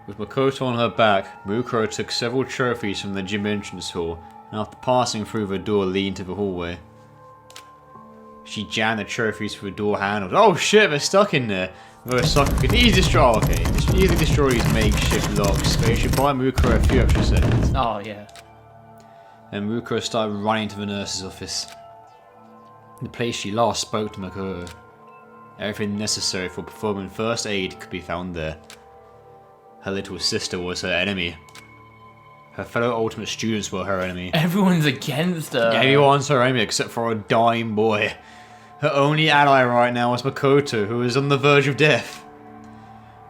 With Makoto on her back, Mukuro took several trophies from the gym entrance hall, and after passing through the door leading into the hallway, she jammed the trophies through the door handles. Oh shit, they're stuck in there! Though a socket could easily destroy, easily destroy these makeshift locks, but you should buy Mukuro a few extra seconds. Oh yeah. And Mukuro started running to the nurse's office. The place she last spoke to Makoto. Everything necessary for performing first aid could be found there. Her little sister was her enemy. Her fellow Ultimate students were her enemy. Everyone's against her. Everyone's her enemy except for a dying boy. Her only ally right now was Makoto, who was on the verge of death.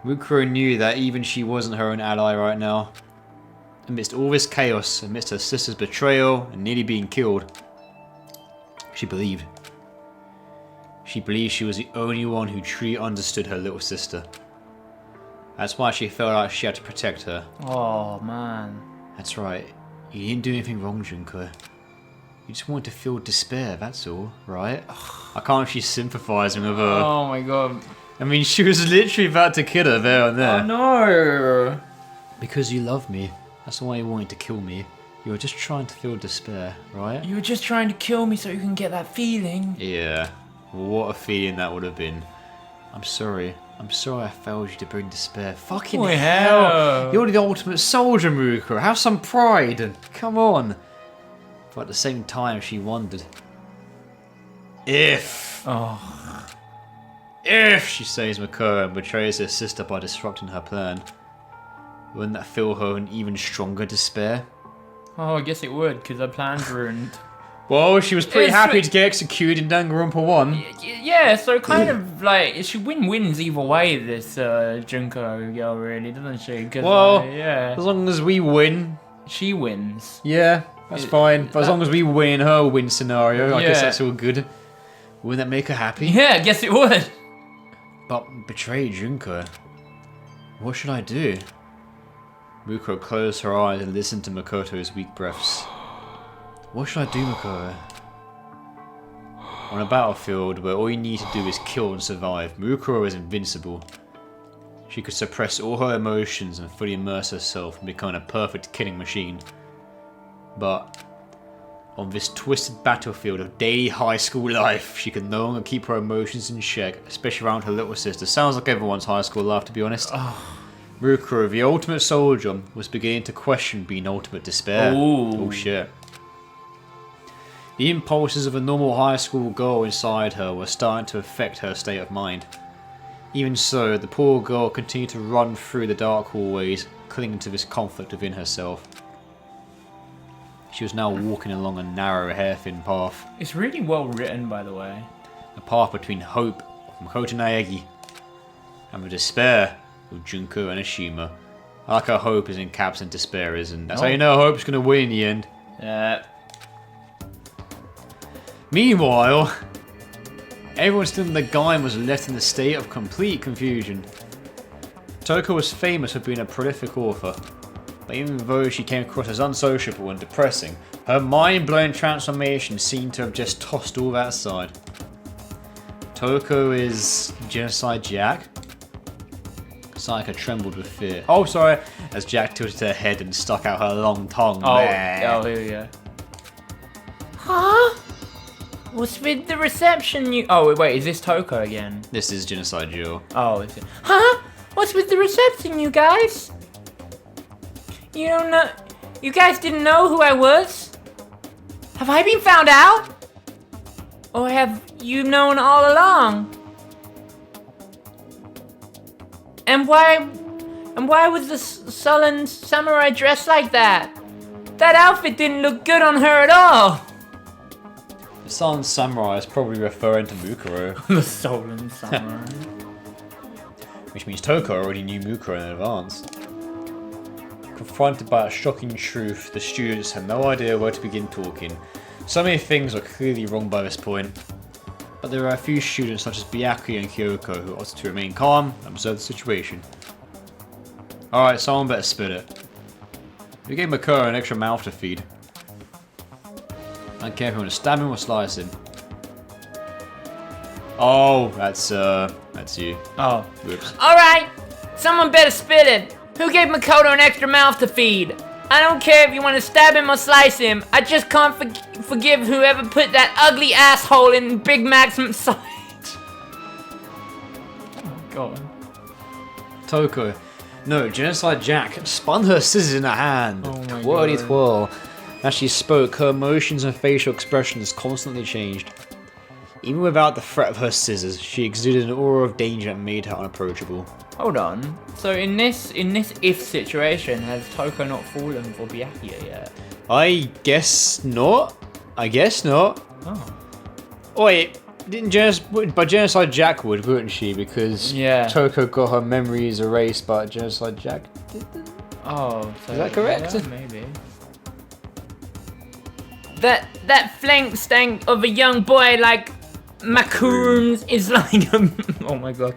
Mukuro knew that even she wasn't her own ally right now. Amidst all this chaos, amidst her sister's betrayal and nearly being killed, she believed. She believed she was the only one who truly understood her little sister. That's why she felt like she had to protect her. Oh man. That's right. You didn't do anything wrong, Junko. You just wanted to feel despair, that's all, right? I can't actually sympathise with her. Oh my god. I mean, she was literally about to kill her there and there. Oh no. Because you love me. That's why you wanted to kill me. You were just trying to feel despair, right? You were just trying to kill me so you can get that feeling. Yeah. What a feeling that would have been. I'm sorry. I'm sorry I failed you to bring despair. Fucking hell! You're the ultimate soldier, Mukuro. Have some pride. Come on. But at the same time, she wondered. If she saves Mukuro and betrays her sister by disrupting her plan, wouldn't that fill her in even stronger despair? Oh, I guess it would, because her plan's ruined. Well, she was pretty happy to get executed in Danganronpa 1. Yeah, so kind of like, she wins either way, this Junko girl, really, doesn't she? Well, yeah. As long as we win. She wins. Yeah, that's fine. But as long as we win her win scenario, I guess that's all good. Wouldn't that make her happy? Yeah, I guess it would. But betray Junko. What should I do? Mukuro closed her eyes and listened to Makoto's weak breaths. What should I do, Mukuro? On a battlefield where all you need to do is kill and survive, Mukuro is invincible. She could suppress all her emotions and fully immerse herself and become a perfect killing machine. But on this twisted battlefield of daily high school life, she could no longer keep her emotions in check, especially around her little sister. Sounds like everyone's high school life, to be honest. Mukuro, the ultimate soldier, was beginning to question being ultimate despair. Oh shit. The impulses of a normal high school girl inside her were starting to affect her state of mind. Even so, the poor girl continued to run through the dark hallways, clinging to this conflict within herself. She was now walking along a narrow, hair-thin path. It's really well written, by the way. A path between hope of Makoto Naegi and the despair of Junko and Ashima. I like how hope is in caps and despair isn't. That's how you know hope's gonna win in the end. Yeah. Meanwhile, everyone still in the game was left in a state of complete confusion. Toko was famous for being a prolific author, but even though she came across as unsociable and depressing, her mind-blowing transformation seemed to have just tossed all that aside. Toko is Genocide Jack? Sayaka trembled with fear. Oh, sorry, as Jack tilted her head and stuck out her long tongue. Oh, here we go. Huh? What's with the reception you... Oh, wait, is this Toko again? This is Genocide Jill. Oh, is it? Huh? What's with the reception, you guys? You don't know... You guys didn't know who I was? Have I been found out? Or have you known all along? And why was the sullen samurai dressed like that? That outfit didn't look good on her at all. The sullen samurai is probably referring to Mukuro. The sullen samurai. Which means Toko already knew Mukuro in advance. Confronted by a shocking truth, the students had no idea where to begin talking. So many things were clearly wrong by this point. But there were a few students such as Byakuya and Kyoko who opted to remain calm and observe the situation. Alright, someone better spit it. We gave Mukuro an extra mouth to feed. I don't care if you want to stab him or slice him. Oh, that's you. Oh. Whoops. Alright! Someone better spit it! Who gave Makoto an extra mouth to feed? I don't care if you want to stab him or slice him. I just can't forgive whoever put that ugly asshole in Big Mac's sight. Oh god. Toko. No, Genocide Jack spun her scissors in her hand. Oh my Twirly God. twirl. As she spoke, her emotions and facial expressions constantly changed. Even without the threat of her scissors, she exuded an aura of danger that made her unapproachable. Hold on. So in this if situation, has Toko not fallen for Byakuya yet? I guess not. I guess not. Oh. Oh wait, but Genocide Jack would, wouldn't she? Because Yeah. Toko got her memories erased, but Genocide Jack didn't. Oh, so Is that correct? Yeah, maybe. That flank stank of a young boy like Macaroons is like a, oh my god,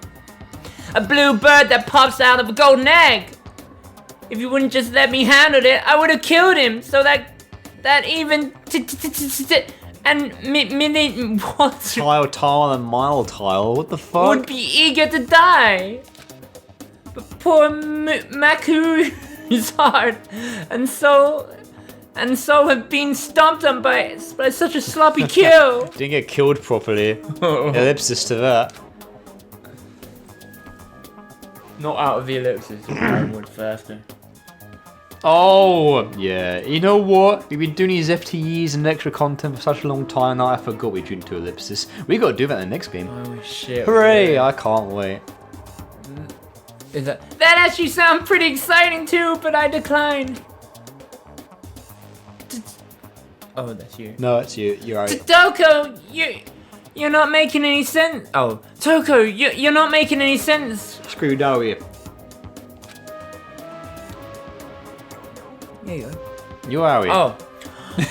a blue bird that pops out of a golden egg. If you wouldn't just let me handle it, I would have killed him. So that even and what Tile and Mile Tile, what the fuck? would be eager to die. But poor Macaroon's heart and soul have been stomped on by such a sloppy kill. Didn't get killed properly. Ellipsis to that. Not out of the ellipsis, I would faster. Oh, yeah. You know what? We've been doing these FTEs and extra content for such a long time now. I forgot we drew into ellipsis. We gotta do that in the next game. Oh shit. Hooray! I can't wait. Is that actually sounds pretty exciting too, but I declined. Oh, that's you. No, it's you. You're right. Toko, you're not making any sense. Oh, Toko, you're not making any sense. Screwed out here. There you go. You are here. Oh.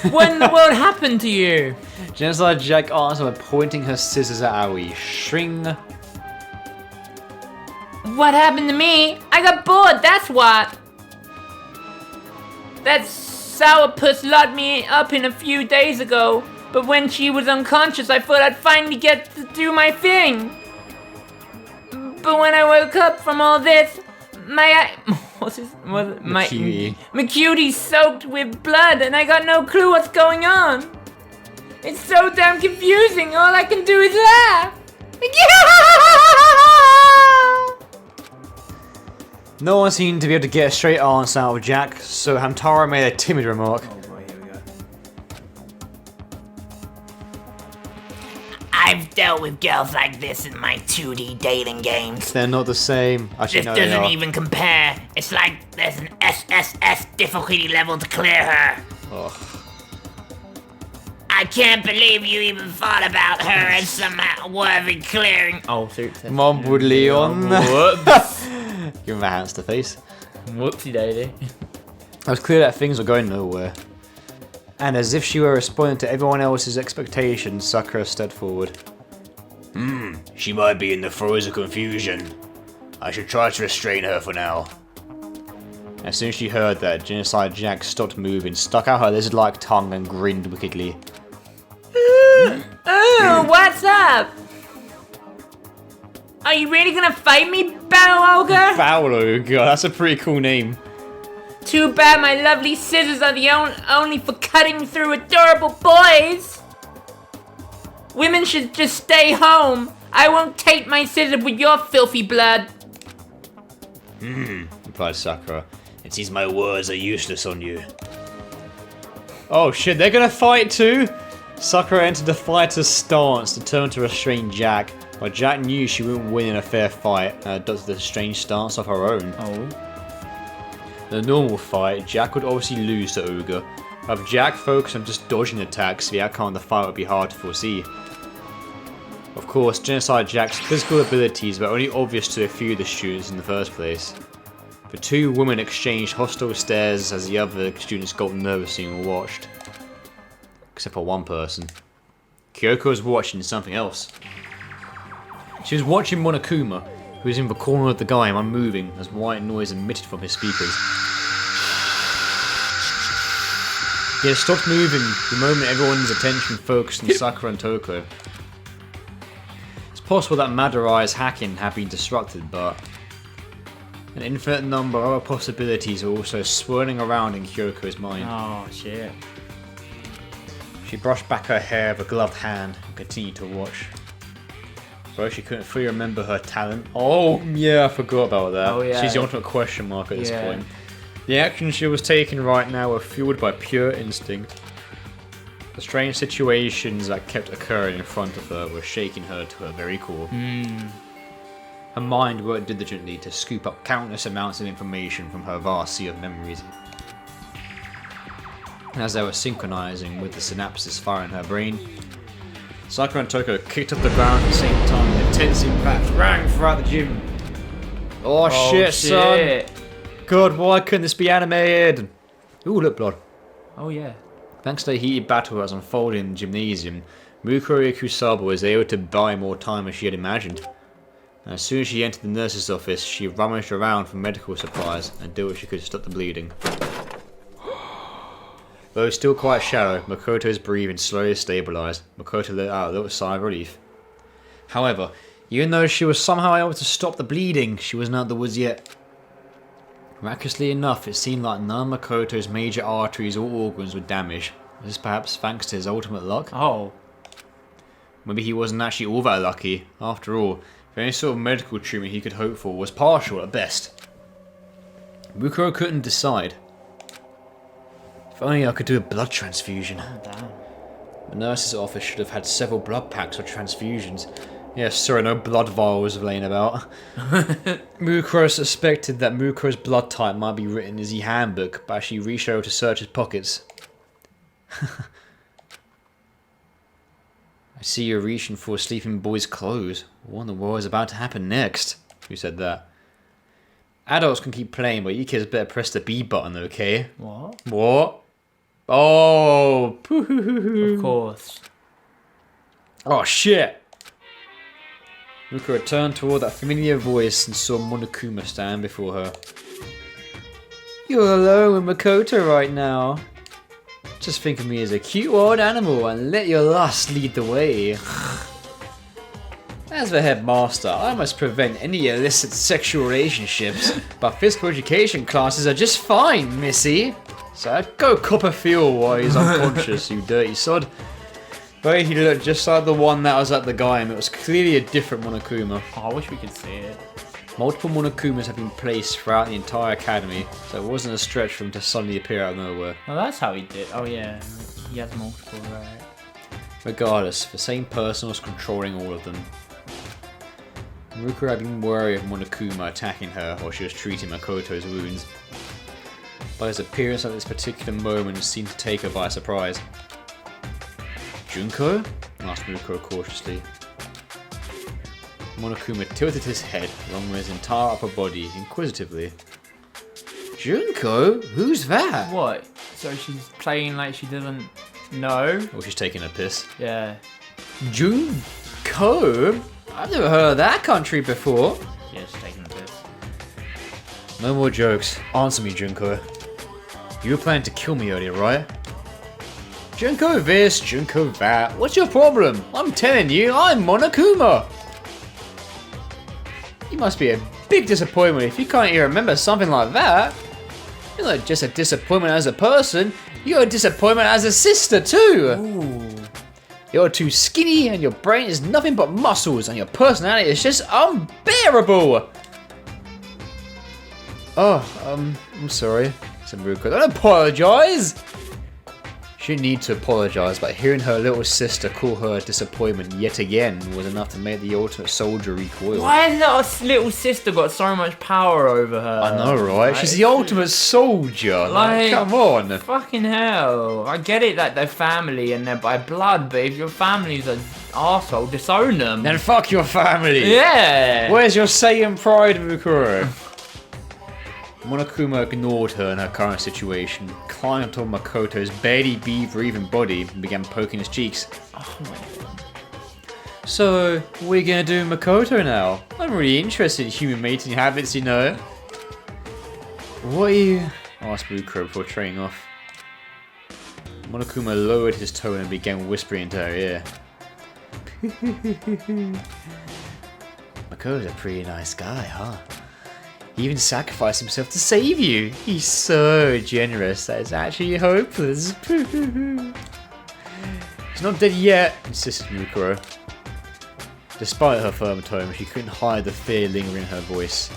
What in the world happened to you? Genocide Jack answered by pointing her scissors at Aoi. Shring. What happened to me? I got bored, that's what. That sourpuss locked me up in a few days ago, but when she was unconscious, I thought I'd finally get to do my thing. But when I woke up from all this, my cutie's soaked with blood, and I got no clue what's going on. It's so damn confusing. All I can do is laugh. No one seemed to be able to get a straight answer out of Jack, so Hamtaro made a timid remark. Oh boy, here we go. I've dealt with girls like this in my 2D dating games. They're not the same. Actually, This no, they doesn't are. even compare. It's like there's an SSS difficulty level to clear her. Ugh. I can't believe you even thought about her as somehow worthy clearing. Oh, seriously. Mumbled Leon. Whoops. Give him a hands to face. Whoopsie daisy. It was clear that things were going nowhere. And as if she were responding to everyone else's expectations, Sakura stepped forward. She might be in the throes of confusion. I should try to restrain her for now. As soon as she heard that, Genocide Jack stopped moving, stuck out her lizard-like tongue and grinned wickedly. Ooh, what's up? Are you really gonna fight me, Battle Ogre? Paolo, God, that's a pretty cool name. Too bad my lovely scissors are the only for cutting through adorable boys. Women should just stay home. I won't taint my scissors with your filthy blood. Replied Sakura. It seems my words are useless on you. Oh shit, they're gonna fight too? Sakura entered the fighter's stance, determined to restrain Jack, but Jack knew she wouldn't win in a fair fight and adopted the strange stance of her own. Oh. In a normal fight, Jack would obviously lose to Ogre, but if Jack focused on just dodging attacks, the outcome of the fight would be hard to foresee. Of course, Genocide Jack's physical abilities were only obvious to a few of the students in the first place. The two women exchanged hostile stares as the other students got nervously and watched. Except for one person. Kyoko was watching something else. She was watching Monokuma, He was in the corner of the game, unmoving, as white noise emitted from his speakers. He had stopped moving the moment everyone's attention focused on Sakura and Toko. It's possible that Madurai's hacking had been disrupted, but an infinite number of other possibilities were also swirling around in Kyoko's mind. Oh, shit. She brushed back her hair with a gloved hand and continued to watch. Though she couldn't fully remember her talent. Oh, yeah, I forgot about that. Oh, yeah. She's the ultimate question mark at this point. The actions she was taking right now were fueled by pure instinct. The strange situations that kept occurring in front of her were shaking her to her very core. Her mind worked diligently to scoop up countless amounts of information from her vast sea of memories. As they were synchronizing with the synapses firing her brain, Sakura and Toko kicked up the ground at the same time, and intense impacts rang throughout the gym. Oh shit, son! God, why couldn't this be animated? Ooh, look, blood. Oh yeah. Thanks to the heated battle that was unfolding in the gymnasium, Mukuro Kusaba was able to buy more time than she had imagined. And as soon as she entered the nurse's office, she rummaged around for medical supplies and did what she could to stop the bleeding. Though still quite shallow, Makoto's breathing slowly stabilised. Makoto let out a little sigh of relief. However, even though she was somehow able to stop the bleeding, she wasn't out of the woods yet. Miraculously enough, it seemed like none of Makoto's major arteries or organs were damaged. Was this perhaps thanks to his ultimate luck? Oh. Maybe he wasn't actually all that lucky. After all, the only sort of medical treatment he could hope for was partial at best. Mukuro couldn't decide. If only I could do a blood transfusion. Oh, damn. The nurse's office should have had several blood packs or transfusions. Yes, sorry, no blood vials laying about. Mukuro suspected that Mukuro's blood type might be written in his handbook, but as she reached over to search his pockets. I see you're reaching for a sleeping boy's clothes. What in the world is about to happen next? Who said that? Adults can keep playing, but you kids better press the B button, okay? What? What? Oh! Of course. Oh shit! Mukuro turned toward that familiar voice and saw Monokuma stand before her. You're alone with Makoto right now. Just think of me as a cute old animal and let your lust lead the way. As the headmaster, I must prevent any illicit sexual relationships, but physical education classes are just fine, missy. So go cop a feel while he's unconscious, you dirty sod. But he looked just like the one that was at the game. It was clearly a different Monokuma. Oh, I wish we could see it. Multiple Monokumas have been placed throughout the entire academy, so it wasn't a stretch for him to suddenly appear out of nowhere. Oh, that's how he did. Oh yeah, he has multiple, right? Regardless, the same person was controlling all of them. Mukuro had been wary of Monokuma attacking her while she was treating Makoto's wounds. But his appearance at this particular moment seemed to take her by surprise. Junko? Asked Mukuro cautiously. Monokuma tilted his head along with his entire upper body inquisitively. Junko? Who's that? What? So she's playing like she doesn't know? Oh, she's taking a piss. Yeah. Junko? I've never heard of that country before. Yeah, she's taking a piss. No more jokes. Answer me, Junko. You were planning to kill me earlier, right? Junko this, Junko that. What's your problem? I'm telling you, I'm Monokuma. You must be a big disappointment if you can't even remember something like that. You're not just a disappointment as a person, you're a disappointment as a sister too. Ooh. You're too skinny and your brain is nothing but muscles and your personality is just unbearable. Oh, I'm sorry, said Ruko. Don't apologise. She didn't need to apologise, but hearing her little sister call her a disappointment yet again was enough to make the ultimate soldier recoil. Why has that little sister got so much power over her? I know, right? She's the ultimate soldier. Like, come on. Fucking hell. I get it that they're family and they're by blood, but if your family's an arsehole, disown them. Then fuck your family. Yeah. Where's your Saiyan pride, Mukuro? Monokuma ignored her in her current situation, climbed on Makoto's barely breathing body and began poking his cheeks. Oh my god. So, what are you gonna do with Makoto now? I'm really interested in human mating habits, you know. What are you... asked Mukuro before trailing off. Monokuma lowered his tone and began whispering into her ear. Makoto's a pretty nice guy, huh? He even sacrificed himself to save you. He's so generous that it's actually hopeless. He's not dead yet, insisted Mukuro. Despite her firm tone, she couldn't hide the fear lingering in her voice.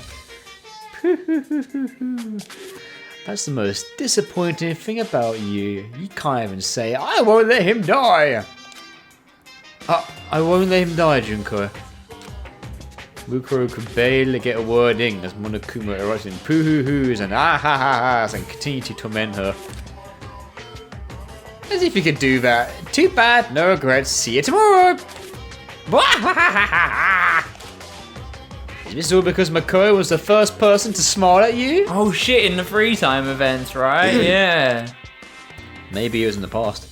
That's the most disappointing thing about you. You can't even say, I won't let him die! I won't let him die, Junko. Mukuro could barely get a word in as Monokuma erupted in poo-hoo-hoos and ah-ha-ha-has and continued to torment her. As if he could do that. Too bad, no regrets, see you tomorrow! Is this all because Makoto was the first person to smile at you? Oh shit, in the free time events, right? Yeah. Maybe it was in the past.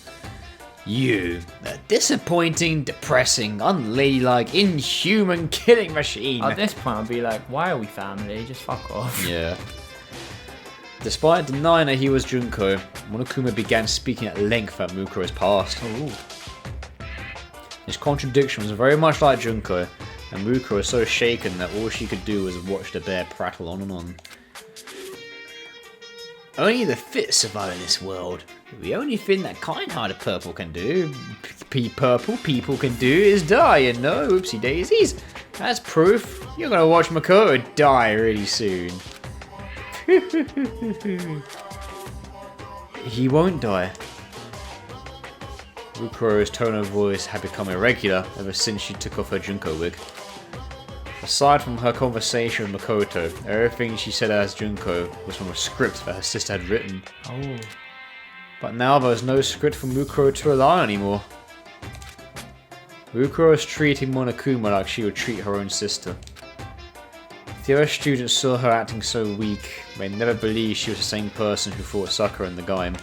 You, a disappointing, depressing, unladylike, inhuman killing machine. At this point, I'd be like, why are we family? Just fuck off. Yeah. Despite denying that he was Junko, Monokuma began speaking at length about Mukuro's past. Ooh. His contradiction was very much like Junko, and Mukuro was so shaken that all she could do was watch the bear prattle on and on. Only the fit survive in this world. The only thing that kind-hearted people can do is die, you know, oopsie daisies. That's proof. You're gonna watch Makoto die really soon. He won't die. Mukuro's tone of voice had become irregular ever since she took off her Junko wig. Aside from her conversation with Makoto, everything she said as Junko was from a script that her sister had written. Oh. But now there was no script for Mukuro to rely on anymore. Mukuro was treating Monokuma like she would treat her own sister. If the other students saw her acting so weak, they never believed she was the same person who fought Sakura in the game.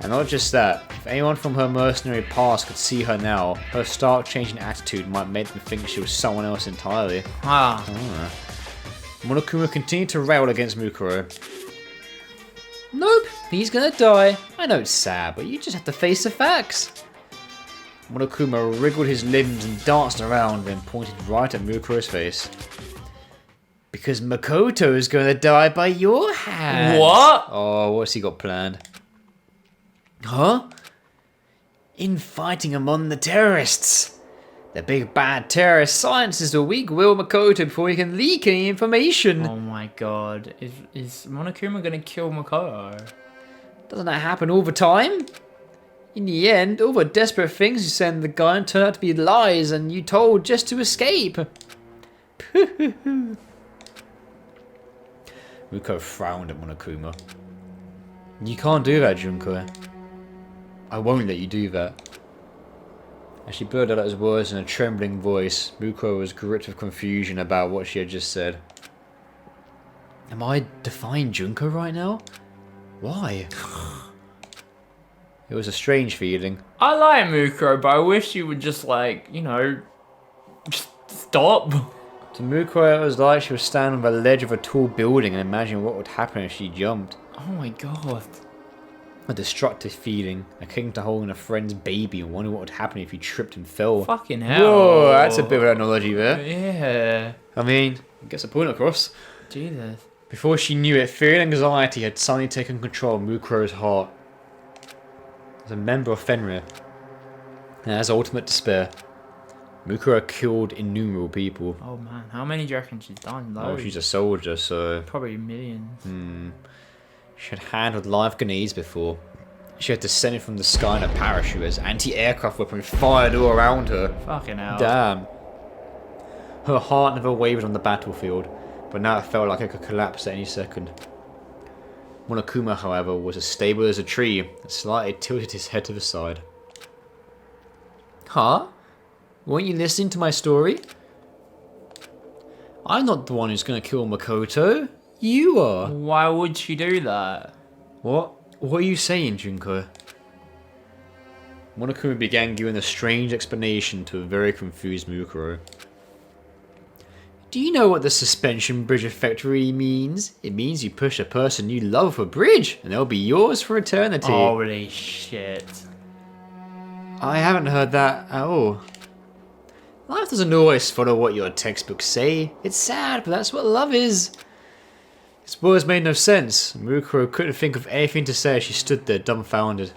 And not just that, if anyone from her mercenary past could see her now, her stark change in attitude might make them think she was someone else entirely. Monokuma continued to rail against Mukuro. Nope, he's gonna die. I know it's sad, but you just have to face the facts. Monokuma wriggled his limbs and danced around, then pointed right at Mukuro's face. Because Makoto is gonna die by your hand. What? Oh, what's he got planned? Huh? Infighting among the terrorists. The big bad terrorist silences the weak-willed Makoto before he can leak any information. Oh my god. Is Monokuma gonna kill Makoto? Doesn't that happen all the time? In the end, all the desperate things you said in the gun turn out to be lies and you told just to escape. Muko frowned at Monokuma. You can't do that, Junko. I won't let you do that. As she blurted out his words in a trembling voice, Mukuro was gripped with confusion about what she had just said. Am I defying Junko right now? Why? It was a strange feeling. I like Mukuro, but I wish you would just like, you know, just stop. To Mukuro, it was like she was standing on the ledge of a tall building and imagining what would happen if she jumped. Oh my god. A destructive feeling, akin to holding a friend's baby and wondering what would happen if you tripped and fell. Fucking hell. Whoa, that's a bit of an analogy there. Yeah. I mean, gets the point across. Jesus. Before she knew it, fear and anxiety had suddenly taken control of Mukuro's heart. As a member of Fenrir, and as ultimate despair, Mukuro killed innumerable people. Oh man, how many do you reckon she's done? Oh, she's a soldier, so... Probably millions. She had handled live grenades before. She had descended from the sky in a parachute as anti-aircraft weapons fired all around her. Fucking hell. Damn. Her heart never wavered on the battlefield, but now it felt like it could collapse at any second. Monokuma, however, was as stable as a tree and slightly tilted his head to the side. Huh? Weren't you listening to my story? I'm not the one who's going to kill Makoto. You are. Why would she do that? What? What are you saying, Junko? Monokuma began giving a strange explanation to a very confused Mukuro. Do you know what the suspension bridge effect really means? It means you push a person you love off a bridge, and they'll be yours for eternity. Holy shit. I haven't heard that at all. Life doesn't always follow what your textbooks say. It's sad, but that's what love is. His words made no sense. Mukuro couldn't think of anything to say as she stood there dumbfounded.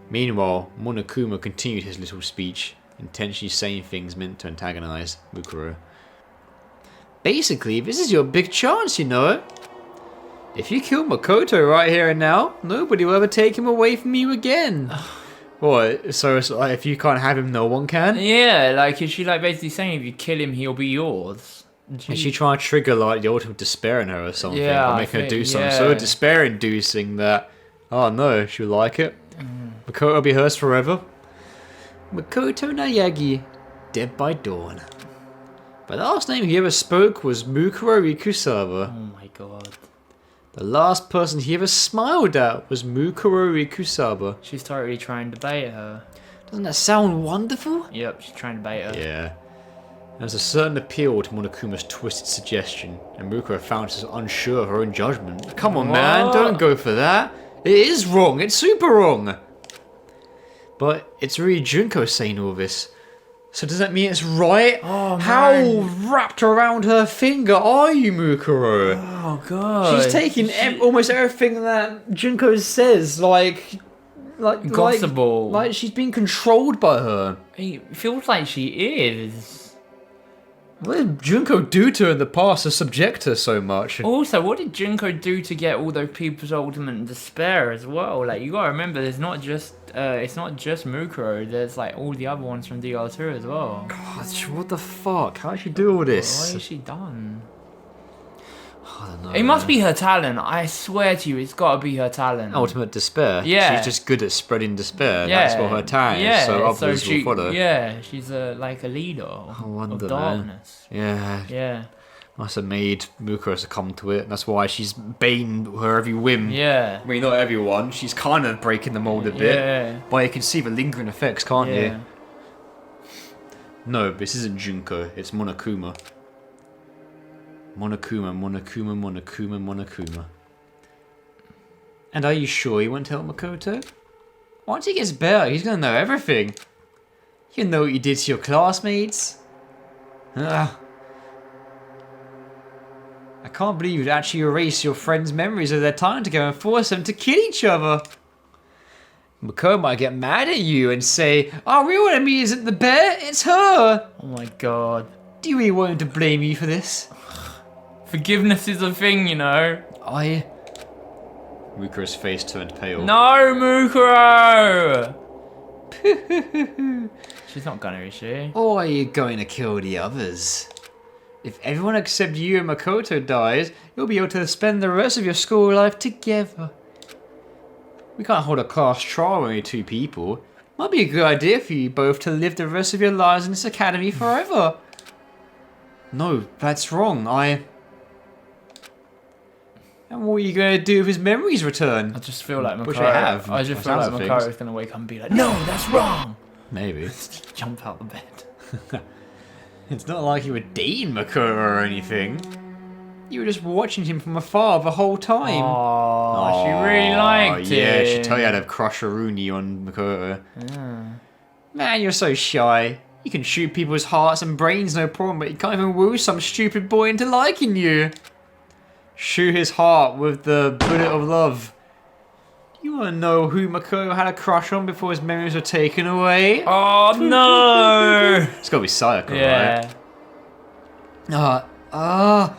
Meanwhile, Monokuma continued his little speech, intentionally saying things meant to antagonize Mukuro. Basically, this is your big chance, you know. If you kill Makoto right here and now, nobody will ever take him away from you again. What? So it's like if you can't have him, no one can? Yeah, like, is she like basically saying if you kill him, he'll be yours? Is she trying to trigger like the ultimate despair in her or something? Yeah, or make her do something so despair-inducing that, oh no, she'll like it. Makoto will be hers forever. Makoto Nayagi, dead by dawn. The last name he ever spoke was Mukuro Rikusaba. Oh my god. The last person he ever smiled at was Mukuro Rikusaba. She's totally trying to bait her. Doesn't that sound wonderful? Yep, she's trying to bait her. Yeah. There's a certain appeal to Monokuma's twisted suggestion, and Mukuro found herself unsure of her own judgment. Come on, man, don't go for that. It is wrong. It's super wrong. But it's really Junko saying all this. So does that mean it's right? Oh, man. How wrapped around her finger are you, Mukuro? Oh god. She's taking almost everything that Junko says, like Gossipable. Like she's being controlled by her. It feels like she is. What did Junko do to her in the past to subject her so much? Also, what did Junko do to get all those people's ultimate despair as well? Like, you gotta remember, there's not just, it's not just Mukuro, there's like all the other ones from DR2 as well. God, what the fuck? How did she do all this? What has she done? I don't know. It must be her talent. I swear to you, it's gotta be her talent. Ultimate despair. Yeah. She's just good at spreading despair. Yeah. That's what her talent is. So others will follow. Yeah, she's like a leader wonder, of darkness. Yeah. Yeah. Must have made Mukuro succumb to it. That's why she's baiting her every whim. Yeah. I mean, not everyone. She's kind of breaking the mold a bit. Yeah. But you can see the lingering effects, can't Yeah. you? No, this isn't Junko. It's Monokuma. Monokuma. And are you sure you won't tell Makoto? Once he gets better, he's gonna know everything. You know what you did to your classmates. Ugh. I can't believe you'd actually erase your friends' memories of their time together and force them to kill each other. Makoto might get mad at you and say, our real enemy isn't the bear, it's her. Oh my god. Do you really want him to blame you for this? Forgiveness is a thing, you know. Mukuro's face turned pale. No, Mukuro! She's not gonna, is she? Or are you going to kill the others? If everyone except you and Makoto dies, you'll be able to spend the rest of your school life together. We can't hold a class trial with only 2 people. Might be a good idea for you both to live the rest of your lives in this academy forever. No, that's wrong. And what are you going to do if his memories return? I just feel like Which I have, I just by feel like sounds of Makoto's things. gonna wake up and be like, no, that's wrong! Maybe. Jump out the bed. It's not like you were dating Mukuro or anything. You were just watching him from afar the whole time. Oh, she really liked it. Yeah, she totally had a crush Rooney on Makoto. Yeah. Man, you're so shy. You can shoot people's hearts and brains no problem, but you can't even woo some stupid boy into liking you. Shoot his heart with the bullet of love. You want to know who Makoto had a crush on before his memories were taken away? Oh no! It's got to be Sayaka, Yeah. right?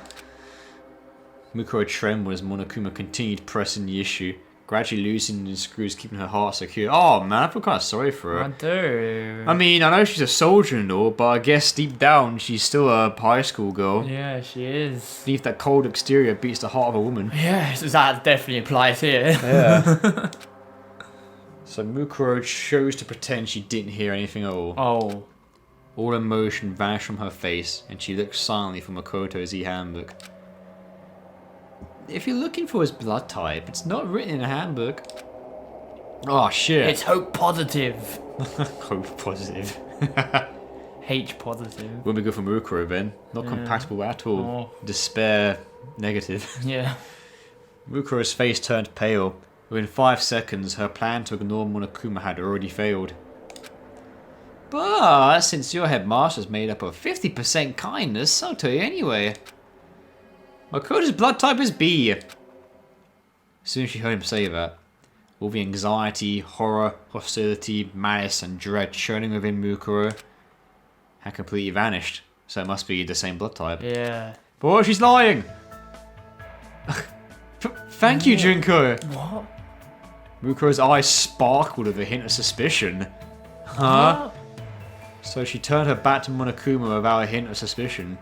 Mukuro trembled as Monokuma continued pressing the issue, gradually loosening the screws, keeping her heart secure. Oh man, I feel kind of sorry for her. I do. I mean, I know she's a soldier and all, but I guess deep down she's still a high school girl. Yeah, she is. Beneath that cold exterior beats the heart of a woman. Yeah, that definitely applies here. Yeah. So Mukuro chose to pretend she didn't hear anything at all. Oh. All emotion vanished from her face, and she looked silently for Makoto's handbook. If you're looking for his blood type, it's not written in a handbook. Oh shit. It's hope positive. Hope positive. H positive. Wouldn't be good for Mukuro then. Not compatible at all. Oh. Despair negative. Yeah. Mukuro's face turned pale. Within 5 seconds, her plan to ignore Monokuma had already failed. But since your headmaster's made up of 50% kindness, I'll tell you anyway. Makoto's blood type is B. As soon as she heard him say that, all the anxiety, horror, hostility, malice, and dread churning within Mukuro had completely vanished. So it must be the same blood type. Yeah. Boy, she's lying! Thank you, Junko! What? Mukuro's eyes sparkled with a hint of suspicion. Huh? What? So she turned her back to Monokuma without a hint of suspicion.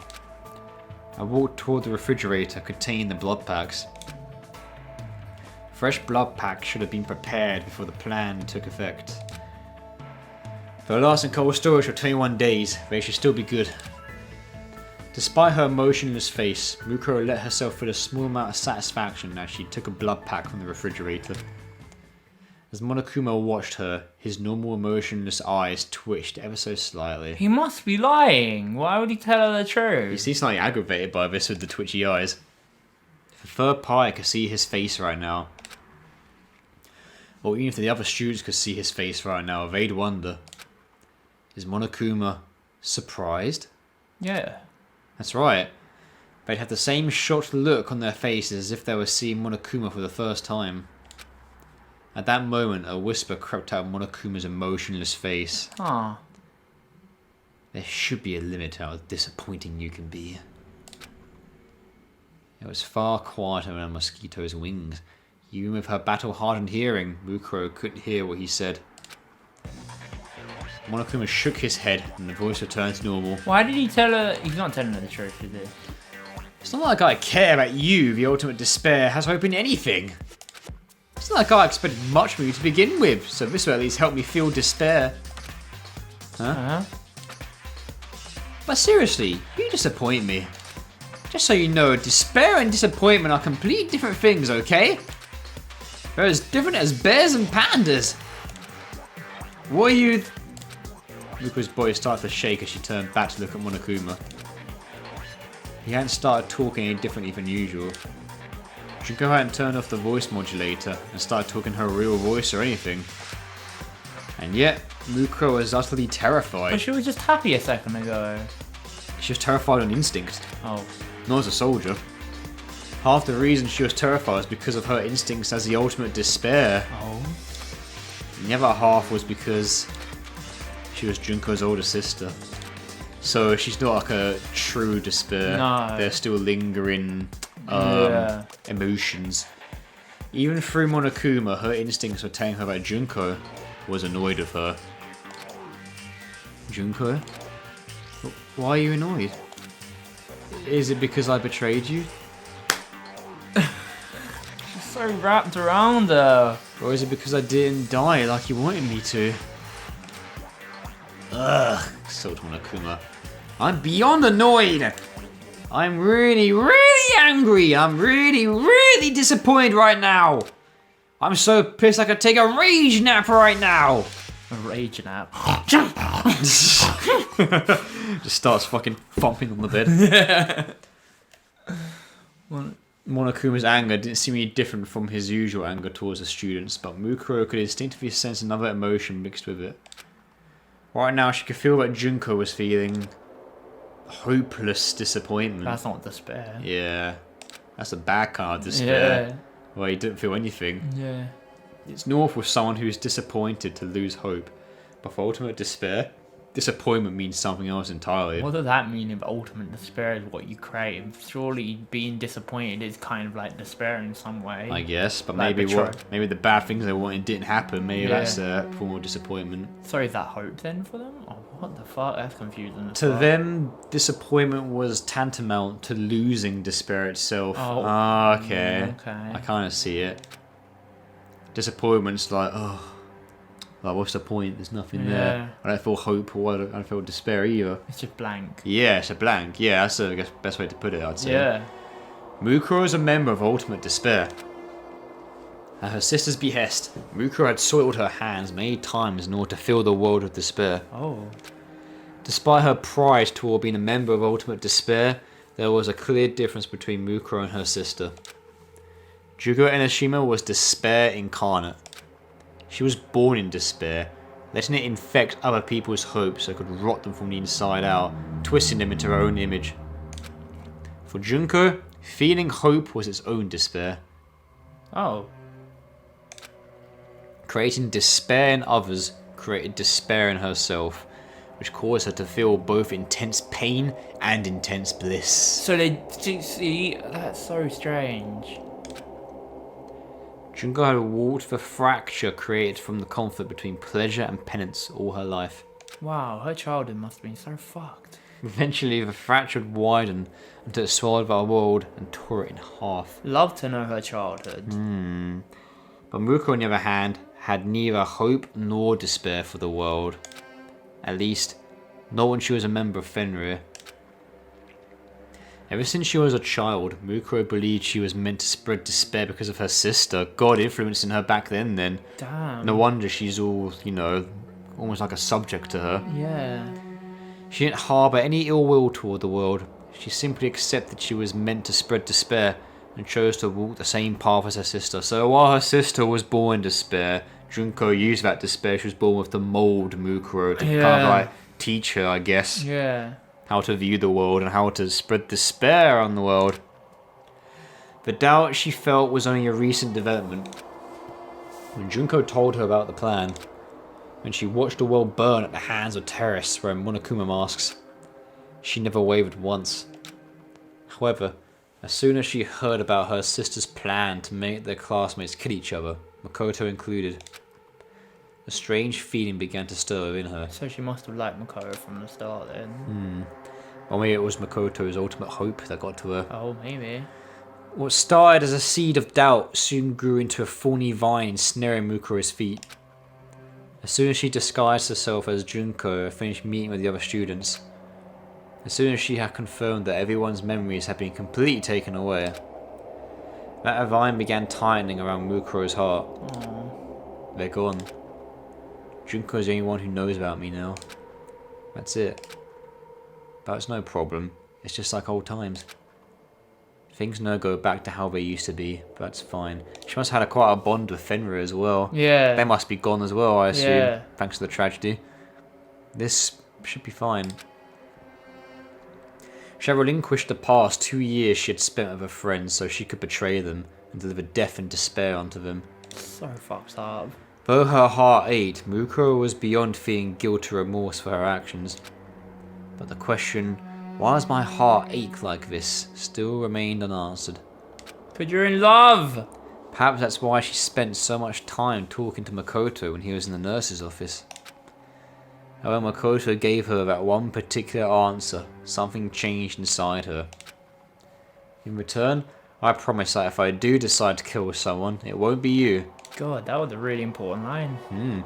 I walked toward the refrigerator containing the blood packs. Fresh blood packs should have been prepared before the plan took effect. They'll last in cold storage for 21 days, they should still be good. Despite her emotionless face, Mukuro let herself feel a small amount of satisfaction as she took a blood pack from the refrigerator. As Monokuma watched her, his normal emotionless eyes twitched ever so slightly. He must be lying. Why would he tell her the He truth? seems slightly aggravated by this with the twitchy eyes. If a third party could see his face right now, or even if the other students could see his face right now, they'd wonder, is Monokuma surprised? Yeah. That's right. They'd have the same shocked look on their faces as if they were seeing Monokuma for the first time. At that moment, a whisper crept out of Monokuma's emotionless face. Huh. There should be a limit to how disappointing you can be. It was far quieter than a mosquito's wings. Even with her battle-hardened hearing, Mukuro couldn't hear what he said. Monokuma shook his head and the voice returned to normal. Why did he tell her? He's not telling her the truth, is he? It's not like I care about you, the ultimate despair has hope in anything. It's not like I expected much from you to begin with, so this will at least help me feel despair. Huh? But seriously, you disappoint me. Just so you know, despair and disappointment are completely different things, okay? They're as different as bears and pandas. What are you... Luka's body started to shake as she turned back to look at Monokuma. He hadn't started talking any differently than usual. Junko hadn't turned off the voice modulator and started talking her real voice or anything. And yet, Mukuro was utterly terrified. But she was just happy a second ago. She was terrified on instinct, Oh. not as a soldier. Half the reason she was terrified was because of her instincts as the ultimate despair. Oh. And the other half was because she was Junko's older sister. So she's not like a true despair. No. There's still lingering Yeah. emotions. Even through Monokuma, her instincts were telling her that Junko was annoyed with her. Junko? Why are you annoyed? Is it because I betrayed you? She's so wrapped around her. Or is it because I didn't die like you wanted me to? Ugh, sold Monokuma. I'm beyond annoyed! I'm really, really angry! I'm really, really disappointed right now! I'm so pissed I could take a rage nap right now! A rage nap. Just starts fucking thumping on the bed. Monokuma's anger didn't seem any different from his usual anger towards the students, but Mukuro could instinctively sense another emotion mixed with it. Right now, she could feel what Junko was feeling. Hopeless disappointment. That's not despair. Yeah. That's a bad kind of despair. Where you don't feel anything. Yeah. It's normal for someone who's disappointed to lose hope. But for ultimate despair, disappointment means something else entirely. What does that mean if ultimate despair is what you crave? Surely being disappointed is kind of like despair in some way. I guess, but Like maybe betrayal. maybe the bad things they wanted didn't happen. Maybe Yeah. that's a form of disappointment. So is that hope then for them? Oh, what the fuck? That's confusing. as To fuck. them, disappointment was tantamount to losing despair itself. Oh. Ah, okay. Okay. I kind of see it. Disappointment's like, oh, like what's the point? There's nothing there. I don't feel hope or I don't feel despair either. It's just blank. Yeah, it's a blank. Yeah, that's the best way to put it, I'd say. Yeah. Mukuro is a member of Ultimate Despair. At her sister's behest, Mukuro had soiled her hands many times in order to fill the world with despair. Oh. Despite her pride toward being a member of Ultimate Despair, there was a clear difference between Mukuro and her sister. Jugo Enoshima was despair incarnate. She was born in despair, letting it infect other people's hopes so it could rot them from the inside out, twisting them into her own image. For Junko, feeling hope was its own despair. Oh. Creating despair in others created despair in herself, which caused her to feel both intense pain and intense bliss. So they see, that's so strange. Junko had walked the fracture created from the conflict between pleasure and penance all her life. Wow, her childhood must have been so fucked. Eventually, the fracture would widen until it swallowed our world and tore it in half. Love to know her childhood. But Mukuro, on the other hand, had neither hope nor despair for the world. At least, not when she was a member of Fenrir. Ever since she was a child, Mukuro believed she was meant to spread despair because of her sister, God influencing her back then. Damn. No wonder she's all, almost like a subject to her. Yeah. She didn't harbour any ill will toward the world. She simply accepted she was meant to spread despair and chose to walk the same path as her sister. So while her sister was born in despair, Junko used that despair she was born with to mould Mukuro to kind of like teach her, I guess, how to view the world and how to spread despair on the world. The doubt she felt was only a recent development. When Junko told her about the plan, when she watched the world burn at the hands of terrorists wearing Monokuma masks, she never wavered once. However, as soon as she heard about her sister's plan to make their classmates kill each other, Makoto included, a strange feeling began to stir within her. So she must have liked Mukuro from the start then. Or maybe it was Makoto's ultimate hope that got to her. Oh, maybe. What started as a seed of doubt soon grew into a thorny vine ensnaring Mukuro's feet. As soon as she disguised herself as Junko and finished meeting with the other students, as soon as she had confirmed that everyone's memories had been completely taken away, that vine began tightening around Mukuro's heart. Aww. They're gone. Junko's the only one who knows about me now. That's it. That's no problem. It's just like old times. Things never go back to how they used to be, but that's fine. She must have had quite a bond with Fenrir as well. Yeah. They must be gone as well, I assume, Yeah. thanks to the tragedy. This should be fine. She had relinquished the past 2 years she had spent with her friends so she could betray them and deliver death and despair onto them. So fucked up. Though her heart ached, Mukuro was beyond feeling guilt or remorse for her actions. But the question, why does my heart ache like this, still remained unanswered. But you're in love! Perhaps that's why she spent so much time talking to Makoto when he was in the nurse's office. However, Makoto gave her that one particular answer, something changed inside her. In return, I promise that if I do decide to kill someone, it won't be you. God, that was a really important line.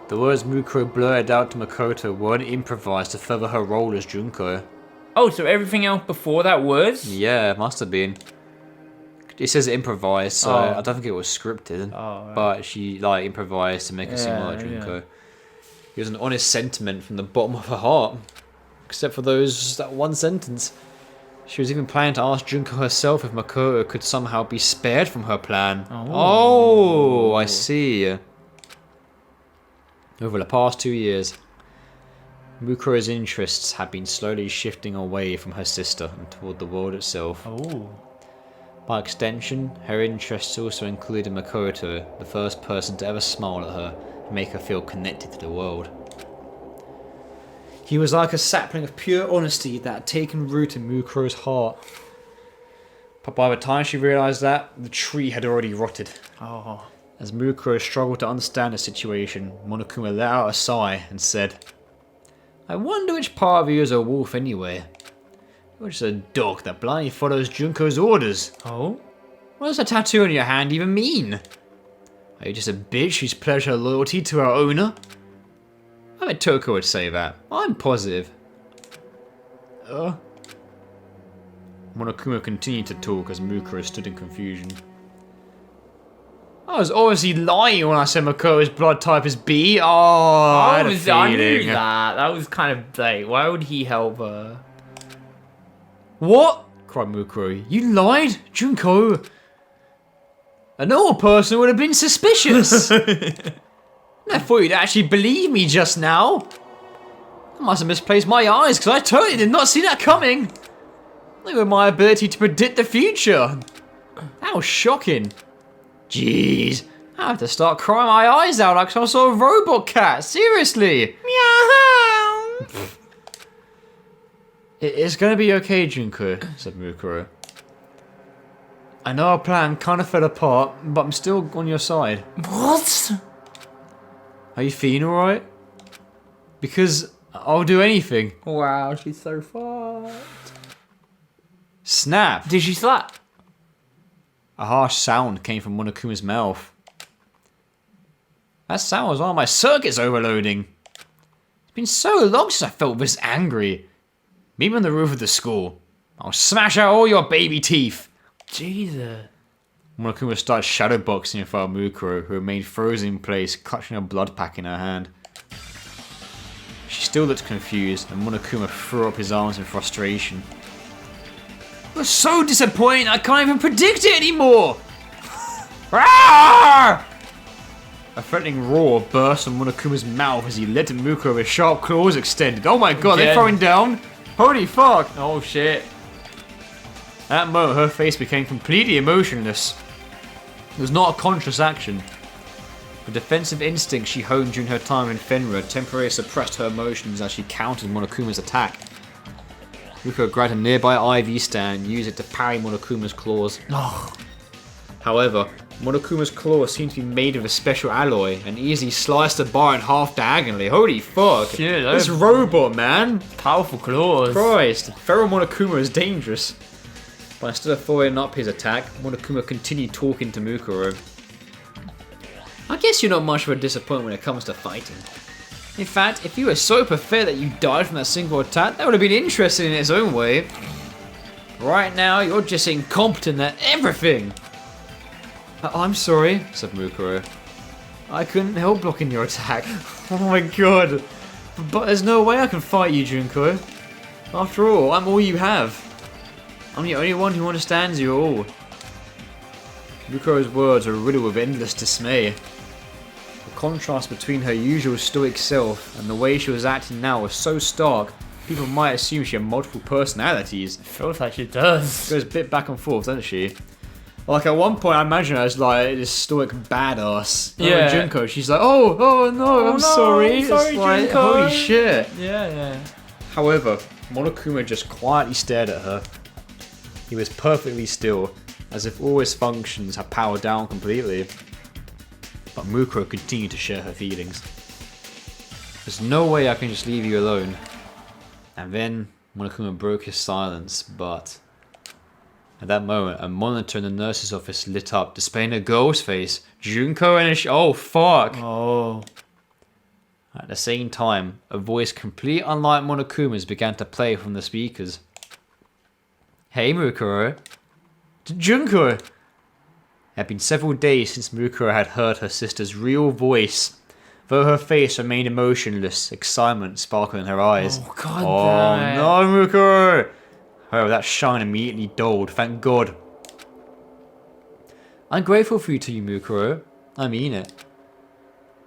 The words Mukuro blurted out to Makoto weren't improvised to further her role as Junko. Oh, so everything else before that was? Yeah, it must have been. It says improvised, so I don't think it was scripted. Oh, right. But she improvised to make it seem like Junko. Yeah. It was an honest sentiment from the bottom of her heart. Except for that one sentence. She was even planning to ask Junko herself if Makoto could somehow be spared from her plan. Oh, I see. Over the past 2 years, Mukuro's interests had been slowly shifting away from her sister and toward the world itself. Oh. By extension, her interests also included Makoto, the first person to ever smile at her and make her feel connected to the world. He was like a sapling of pure honesty that had taken root in Mukuro's heart. But by the time she realised that, the tree had already rotted. Oh. As Mukuro struggled to understand the situation, Monokuma let out a sigh and said, I wonder which part of you is a wolf anyway. You're just a dog that blindly follows Junko's orders. Oh? What does a tattoo on your hand even mean? Are you just a bitch who's pledged her loyalty to her owner? I bet Toko would say that. I'm positive. Monokuma continued to talk as Mukuro stood in confusion. I was obviously lying when I said Mukuro's blood type is B. Oh, I had a I feeling. knew that. That was kind of like, why would he help her? What? Cried Mukuro. You lied, Junko. A normal person would have been suspicious. I thought you'd actually believe me just now. I must have misplaced my eyes because I totally did not see that coming. Look at my ability to predict the future. How shocking. Jeez, I have to start crying my eyes out like some sort of robot cat. Seriously. Meow. It's gonna be okay, Junko, said Mukuro. I know our plan kind of fell apart, but I'm still on your side. What? Are you feeling alright? Because I'll do anything. Wow, she's so fucked. Snap! Did she slap? A harsh sound came from Monokuma's mouth. That sound was one of my circuits overloading. It's been so long since I felt this angry. Meet me on the roof of the school. I'll smash out all your baby teeth. Jesus. Monokuma started shadowboxing in front of Mukuro, who remained frozen in place, clutching a blood pack in her hand. She still looked confused, and Monokuma threw up his arms in frustration. You're so disappointing, I can't even predict it anymore! A threatening roar burst from Monokuma's mouth as he led to Mukuro with sharp claws extended. Oh my god, they're throwing down! Holy fuck! Oh shit. At that moment, her face became completely emotionless. It was not a conscious action. The defensive instinct she honed during her time in Fenrir temporarily suppressed her emotions as she countered Monokuma's attack. Mukuro grabbed a nearby IV stand and used it to parry Monokuma's claws. However, Monokuma's claws seemed to be made of a special alloy and easily sliced the bar in half diagonally. Holy fuck! Shit, This robot, man! Powerful claws. Christ! Feral Monokuma is dangerous. But instead of following up his attack, Monokuma continued talking to Mukuro. I guess you're not much of a disappointment when it comes to fighting. In fact, if you were so pathetic that you died from that single attack, that would have been interesting in its own way. Right now, you're just incompetent at everything. I'm sorry, said Mukuro. I couldn't help blocking your attack. Oh my god. But there's no way I can fight you, Junko. After all, I'm all you have. I'm the only one who understands you all. Mukuro's words were riddled with endless dismay. The contrast between her usual stoic self and the way she was acting now was so stark, people might assume she had multiple personalities. Feels like she does. She goes a bit back and forth, doesn't she? Like at one point I imagine her as like this stoic badass. Yeah. Junko, she's like, oh no, I'm sorry. I'm sorry, It's like, Junko. holy shit. Yeah. However, Monokuma just quietly stared at her. He was perfectly still, as if all his functions had powered down completely. But Mukuro continued to share her feelings. There's no way I can just leave you alone. And then Monokuma broke his silence, but at that moment a monitor in the nurse's office lit up, displaying a girl's face. Junko and oh fuck! Oh. At the same time, a voice completely unlike Monokuma's began to play from the speakers. Hey Mukuro. Junko! It had been several days since Mukuro had heard her sister's real voice, though her face remained emotionless, excitement sparkled in her eyes. Oh god damn it. No, Mukuro! However, that shine immediately dulled, thank God. I'm grateful for you to you, Mukuro. I mean it.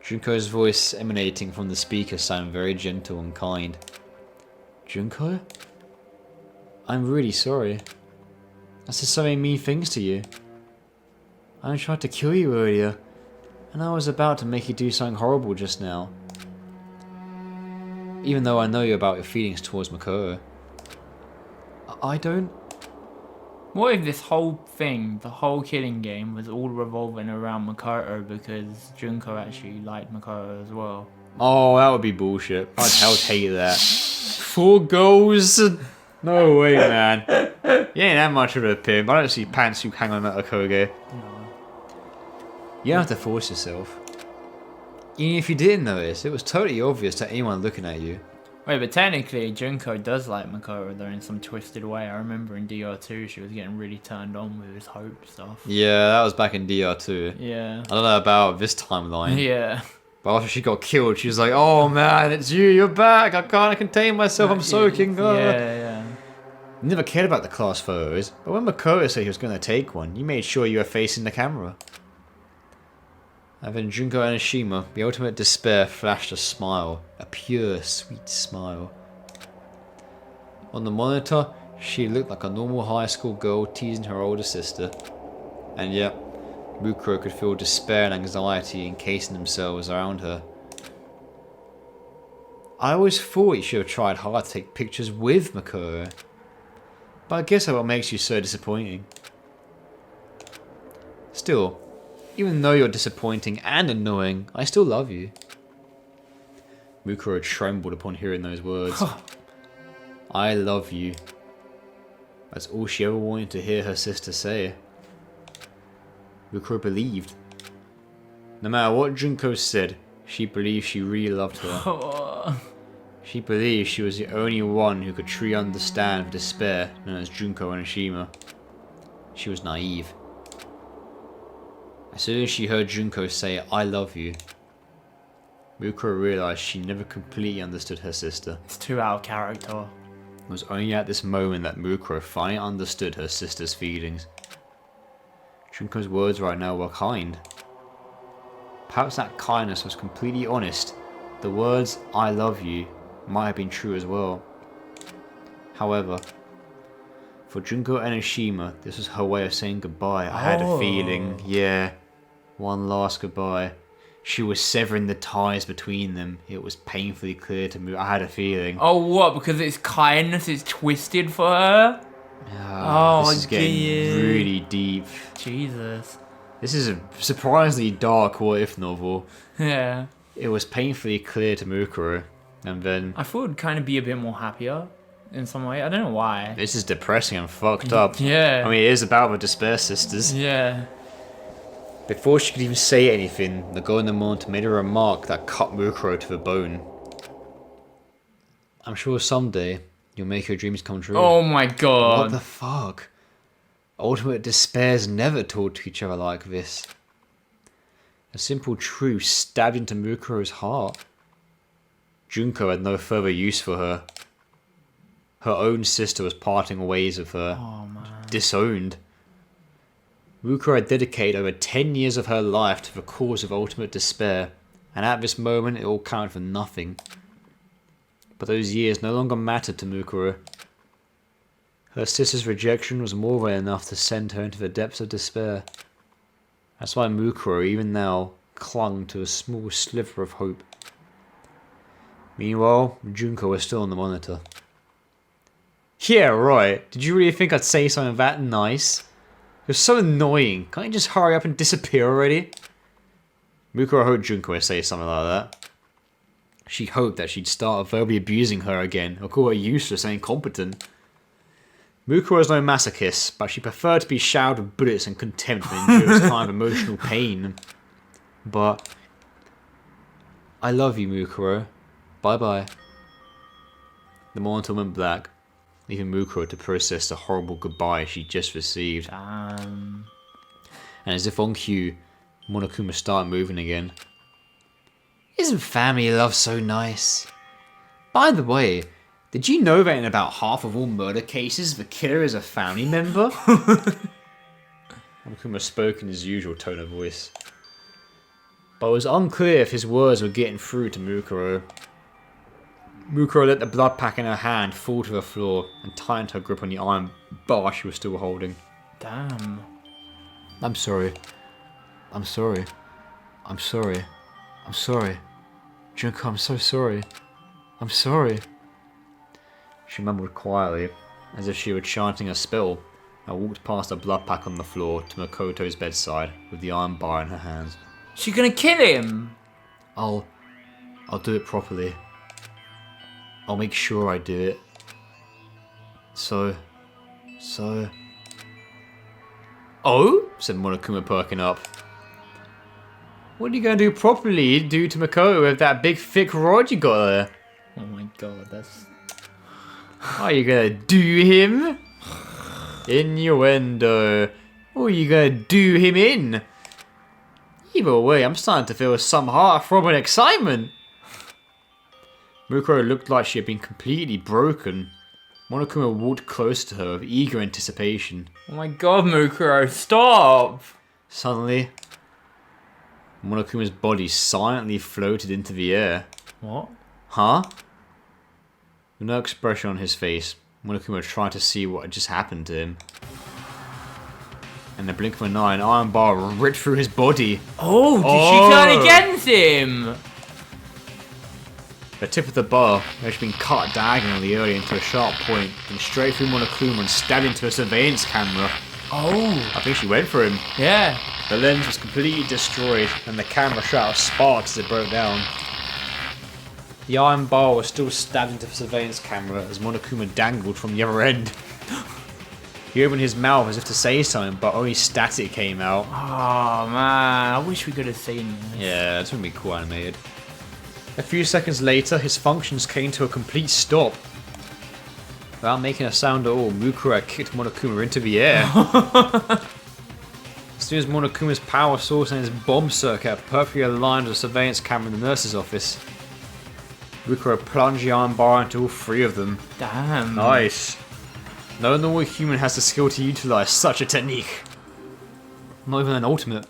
Junko's voice emanating from the speaker sounded very gentle and kind. Junko? I'm really sorry. I said so many mean things to you. I tried to kill you earlier, and I was about to make you do something horrible just now. Even though I know you about your feelings towards Mukuro. I don't... What if this whole thing, the whole killing game, was all revolving around Mukuro because Junko actually liked Mukuro as well? Oh, that would be bullshit. I'd hate that. 4 goals? No way, man. You ain't that much of a pimp. I don't see pants who hang on at a Koge. You don't have to force yourself. Even if you didn't notice, it was totally obvious to anyone looking at you. Wait, but technically Junko does like Makoto though in some twisted way. I remember in DR2 she was getting really turned on with his hope stuff. Yeah, that was back in DR2. Yeah. I don't know about this timeline. Yeah. But after she got killed, she was like, "Oh man, it's you! You're back! I can't contain myself. I'm soaking." Yeah. Never cared about the class photos, but when Makoto said he was going to take one, you made sure you were facing the camera. And then Junko Enoshima, the ultimate despair, flashed a smile. A pure, sweet smile. On the monitor, she looked like a normal high school girl teasing her older sister. And yet, Mukuro could feel despair and anxiety encasing themselves around her. I always thought you should have tried hard to take pictures with Mukuro. But I guess that's what makes you so disappointing. Still, even though you're disappointing and annoying, I still love you. Mukuro trembled upon hearing those words. I love you. That's all she ever wanted to hear her sister say. Mukuro believed. No matter what Junko said, she believed she really loved her. She believed she was the only one who could truly understand the despair known as Junko Enoshima. She was naive. As soon as she heard Junko say, I love you, Mukuro realized she never completely understood her sister. It's too out of character. It was only at this moment that Mukuro finally understood her sister's feelings. Junko's words right now were kind. Perhaps that kindness was completely honest. The words, I love you, might have been true as well. However, for Junko Enoshima, this was her way of saying goodbye. I had a feeling, yeah, one last goodbye. She was severing the ties between them. It was painfully clear to me. I had a feeling. Oh, what? Because it's kindness is twisted for her? This is getting really deep. Jesus. This is a surprisingly dark what-if novel. Yeah. It was painfully clear to Mukuro, and then... I thought it would kind of be a bit more happier in some way. I don't know why. This is depressing and fucked up. Yeah. I mean, it is about the Despair Sisters. Yeah. Before she could even say anything, the girl in the monitor made a remark that cut Mukuro to the bone. I'm sure someday you'll make your dreams come true. Oh my god. What the fuck? Ultimate despairs never talk to each other like this. A simple truth stabbed into Mukuro's heart. Junko had no further use for her. Her own sister was parting ways with her. Oh man. Disowned. Mukuro had dedicated over 10 years of her life to the cause of ultimate despair, and at this moment it all counted for nothing. But those years no longer mattered to Mukuro. Her sister's rejection was more than enough to send her into the depths of despair. That's why Mukuro, even now, clung to a small sliver of hope. Meanwhile, Junko was still on the monitor. Yeah, right. Did you really think I'd say something that nice? You're so annoying. Can't you just hurry up and disappear already? Mukuro hoped Junko would say something like that. She hoped that she'd start verbally abusing her again, or call her useless and incompetent. Mukuro was no masochist, but she preferred to be showered with bullets and contempt than endure this kind of emotional pain. But... I love you, Mukuro. Bye-bye. The monitor went black, leaving Mukuro to process the horrible goodbye she just received. Damn. And as if on cue, Monokuma started moving again. Isn't family love so nice? By the way, did you know that in about half of all murder cases, the killer is a family member? Monokuma spoke in his usual tone of voice. But it was unclear if his words were getting through to Mukuro. Mukuro let the blood pack in her hand fall to the floor and tightened her grip on the iron bar she was still holding. Damn. I'm sorry. I'm sorry. I'm sorry. I'm sorry. Junko, I'm so sorry. I'm sorry. She mumbled quietly, as if she were chanting a spell, and walked past the blood pack on the floor to Makoto's bedside with the iron bar in her hands. She's gonna kill him! I'll do it properly. I'll make sure I do it. So... Oh? Said Monokuma, perking up. What are you going to do properly do to Makoto with that big thick rod you got there? Oh my god, that's... Are you gonna do him? Innuendo. What are you gonna do him in? Either way, I'm starting to feel some heart-throbbing excitement. Mukuro looked like she had been completely broken. Monokuma walked close to her with eager anticipation. Oh my god, Mukuro, stop! Suddenly, Monokuma's body silently floated into the air. What? Huh? With no expression on his face, Monokuma tried to see what had just happened to him. In the blink of an eye, an iron bar ripped through his body. Oh, did she turn against him? The tip of the bar had been cut diagonally early into a sharp point and straight through Monokuma and stabbed into a surveillance camera. Oh. I think she went for him. Yeah. The lens was completely destroyed and the camera shot out sparks as it broke down. The iron bar was still stabbed into the surveillance camera as Monokuma dangled from the other end. He opened his mouth as if to say something, but only static came out. Oh man, I wish we could have seen this. Yeah, this would be cool animated. A few seconds later, his functions came to a complete stop. Without making a sound at all, Mukuro kicked Monokuma into the air. As soon as Monokuma's power source and his bomb circuit perfectly aligned with the surveillance camera in the nurse's office, Mukuro plunged the iron bar into all three of them. Damn. Nice. No normal human has the skill to utilize such a technique. Not even an ultimate.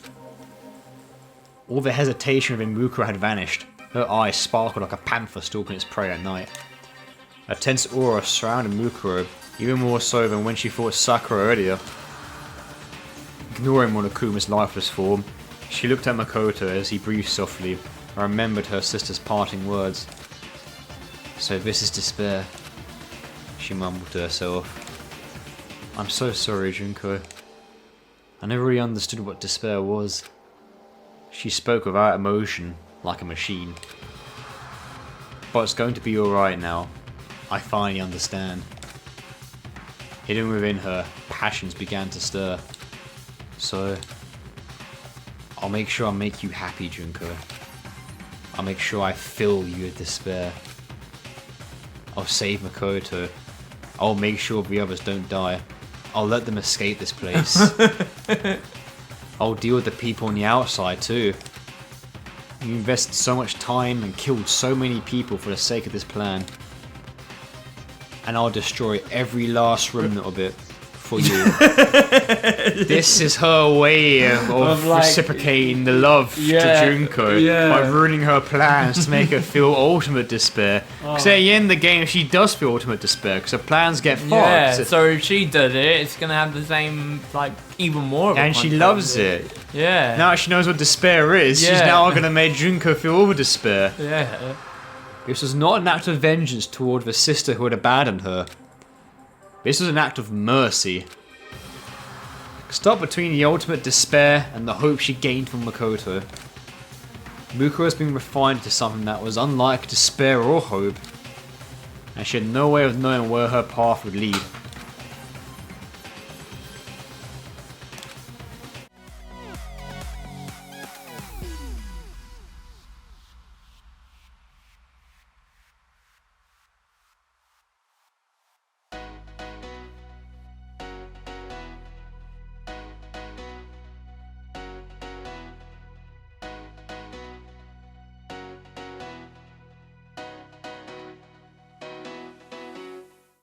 All the hesitation within Mukuro had vanished. Her eyes sparkled like a panther stalking its prey at night. A tense aura surrounded Mukuro, even more so than when she fought Sakura earlier. Ignoring Monokuma's lifeless form, she looked at Makoto as he breathed softly and remembered her sister's parting words. So this is despair, she mumbled to herself. I'm so sorry, Junko. I never really understood what despair was. She spoke without emotion, like a machine. But it's going to be alright now. I finally understand. Hidden within her, passions began to stir. So, I'll make sure I make you happy, Junko. I'll make sure I fill you with despair. I'll save Makoto. I'll make sure the others don't die. I'll let them escape this place. I'll deal with the people on the outside too. You invested so much time and killed so many people for the sake of this plan. And I'll destroy every last remnant of it for you. This is her way of like, reciprocating the love to Junko by ruining her plans to make her feel ultimate despair. Because at the end of the game, she does feel ultimate despair because her plans get fucked. Yeah, so if she does it, it's gonna have the same, like, even more of a and she loves it. Yeah. Now she knows what despair is, she's now gonna make Junko feel all the despair. Yeah. This was not an act of vengeance toward the sister who had abandoned her. This was an act of mercy. Stuck between the ultimate despair and the hope she gained from Makoto, Mukuro has been refined to something that was unlike despair or hope, and she had no way of knowing where her path would lead.